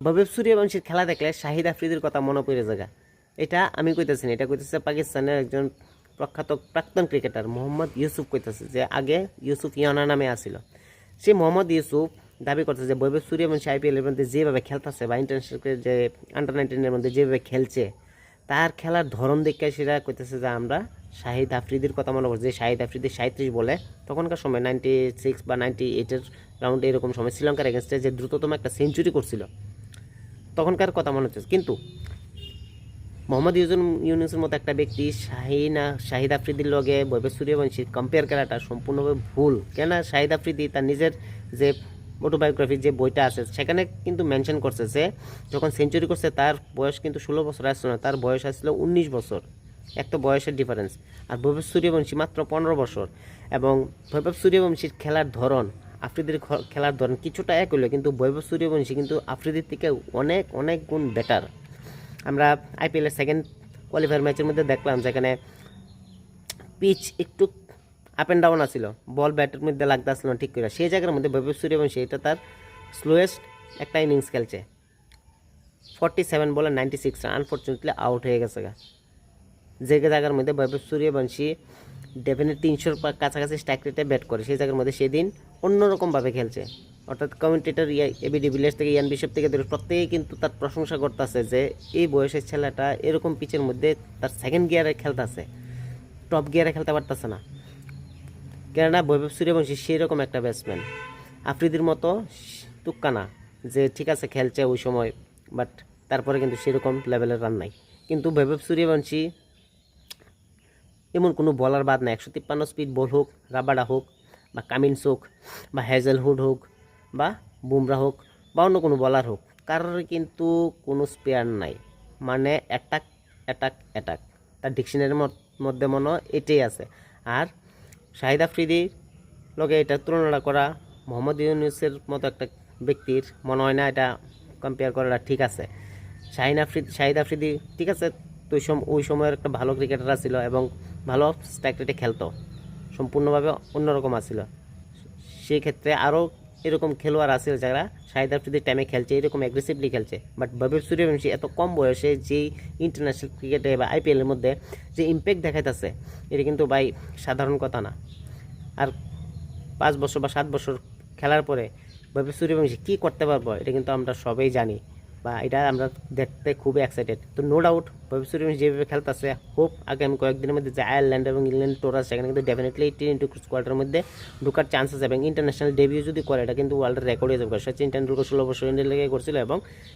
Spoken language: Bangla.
বৈভব সূর্যবংশীর খেলা দেখলে শাহিদ আফ্রিদির কথা মনে পড়ে জায়গা। এটা আমি কইতেছি না, এটা কইতেছে পাকিস্তানের একজন প্রখ্যাত প্রাক্তন ক্রিকেটার মোহাম্মদ ইউসুফ কইতেছে, যে আগে ইউসুফ ইয়ানা নামে আসিল। সে মোহাম্মদ ইউসুফ দাবি করতেছে যে বৈভব সূর্যবংশী আইপিএলের মধ্যে যেভাবে খেলতেছে বা ইন্টারন্যাশনাল যে আন্ডার-19 মধ্যে যেভাবে খেলছে, তার খেলার ধরন দেখে সেটা কইতেছে যে আমরা শাহিদ আফ্রিদির কথা মনে করছি। যে শাহিদ আফ্রিদি 37 বলে তখনকার সময় 96 বা 98-এর রাউন্ডে এরকম সময় শ্রীলঙ্কার এগেনস্টে যে দ্রুততম একটা সেঞ্চুরি করছিল, তখনকার কথা মনে হচ্ছে। কিন্তু মোহাম্মদ ইউনুসের মতো একটা ব্যক্তি শাহিদ আফ্রিদির লগে বৈভব সূর্যবংশীর কম্পেয়ার করাটা সম্পূর্ণভাবে ভুল। কেন? শাহিদ আফ্রিদি তার নিজের যে অটোবায়োগ্রাফির যে বইটা আছে সেখানে কিন্তু মেনশন করছে যে যখন সেঞ্চুরি করছে তার বয়স কিন্তু 16 বছর আসছিল না, তার বয়স আসছিল 19 বছর। এক তো বয়সের ডিফারেন্স। আর বৈভব সূর্যবংশী মাত্র 15 বছর। এবং বৈভব সূর্যবংশীর খেলার ধরন আফ্রিদির খেলার ধরন কিছুটা এক হইলো, কিন্তু বৈভব সূর্যবংশী কিন্তু আফ্রিদির থেকে অনেক অনেক গুণ বেটার। আমরা আইপিএলের সেকেন্ড কোয়ালিফায়ার ম্যাচের মধ্যে দেখলাম যেখানে পিচ একটু আপ অ্যান্ড ডাউন আছিল, বল ব্যাটের মধ্যে লাগতে আসলো না ঠিক করে, সেই জায়গার মধ্যে বৈভব সূর্যবংশী এটা তার স্লোয়েস্ট একটা ইনিংস খেলছে। 47 বলে 96 রান, আনফর্চুনেটলি আউট হয়ে গেছে। যে জায়গার মধ্যে বৈভব সূর্যবংশী ডেফিনেট 300-র কাছাকাছি স্ট্রাইক রেটে ব্যাট করে, সেই জায়গার মধ্যে সেদিন অন্যরকমভাবে খেলছে। অর্থাৎ কমেন্টেটর এবি ডিভিলিয়ার্স থেকে ইয়ান বিশপ থেকে প্রত্যেকেই কিন্তু তার প্রশংসা করতেছে যে এই বয়সের ছেলেটা এরকম পিচের মধ্যে তার সেকেন্ড গিয়ারে খেলতেছে, টপ গিয়ারে খেলতে পারতেছে না। কেননা বৈভব সূর্যবংশী সেই রকম একটা ব্যাটসম্যান, আফ্রিদির মতো তুক্কা না যে ঠিক আছে খেলছে ওই সময়, বাট তারপরে কিন্তু সেরকম লেভেলের রান নাই। কিন্তু বৈভব সূর্যবংশী এমন কোনো বলার বাদ না, 153 স্পিড বল হোক, রাবাডা হোক বা কামিন্স হোক বা হ্যাজেলহুড হোক বা বুমরা হোক বা অন্য কোনো বলার হোক, কারোর কিন্তু কোনো স্পেয়ার নাই। মানে অ্যাটাক অ্যাটাক অ্যাটাক, তার ডিকশনারির মধ্যে মনে হয় এটাই আছে। আর শাহিদ আফ্রিদির লগে এটা তুলনা করা মোহাম্মদ ইউনুসের মতো একটা ব্যক্তির মনে হয় না এটা কম্পেয়ার করাটা ঠিক আছে। শাহিদ আফ্রিদি ঠিক আছে, তো ওই সময়ের একটা ভালো ক্রিকেটার ছিল এবং ভালো স্ট্রাইক রেটে খেলতো, সম্পূর্ণভাবে অন্যরকম আছিল। সেই ক্ষেত্রে আরও এরকম খেলোয়াড় আছে যারা শাহিদ আফ্রিদির টাইমে খেলছে, এরকম অ্যাগ্রেসিভলি খেলছে। বাট বৈভব সূর্যবংশী এত কম বয়সে যেই ইন্টারন্যাশনাল ক্রিকেটে বা আইপিএলের মধ্যে যে ইম্প্যাক্ট দেখাইতেছে, এটা কিন্তু ভাই সাধারণ কথা না। আর 5 বছর বা 7 বছর খেলার পরে বৈভব সূর্যবংশী কী করতে পারবো এটা কিন্তু আমরা সবাই জানি, বা এটা আমরা দেখতে খুবই এক্সাইটেড। তো নো ডাউট বৈভব সূর্যবংশী যেভাবে খেলতেছে, হোপ আগামী কয়েকদিনের মধ্যে যে আয়ারল্যান্ড এবং ইংল্যান্ড টোর আছে সেখানে কিন্তু ডেফিনেটলি টি-20 স্কোয়াডের মধ্যে ঢোকার চান্স আছে। এবং ইন্টারন্যাশনাল ডেবিউ যদি করে এটা কিন্তু ওয়ার্ল্ডের রেকর্ড হয়ে যাবে। সচিন টেন্ডুলকার 16 বছর ইন্ডিয়ার লেগে করছিল এবং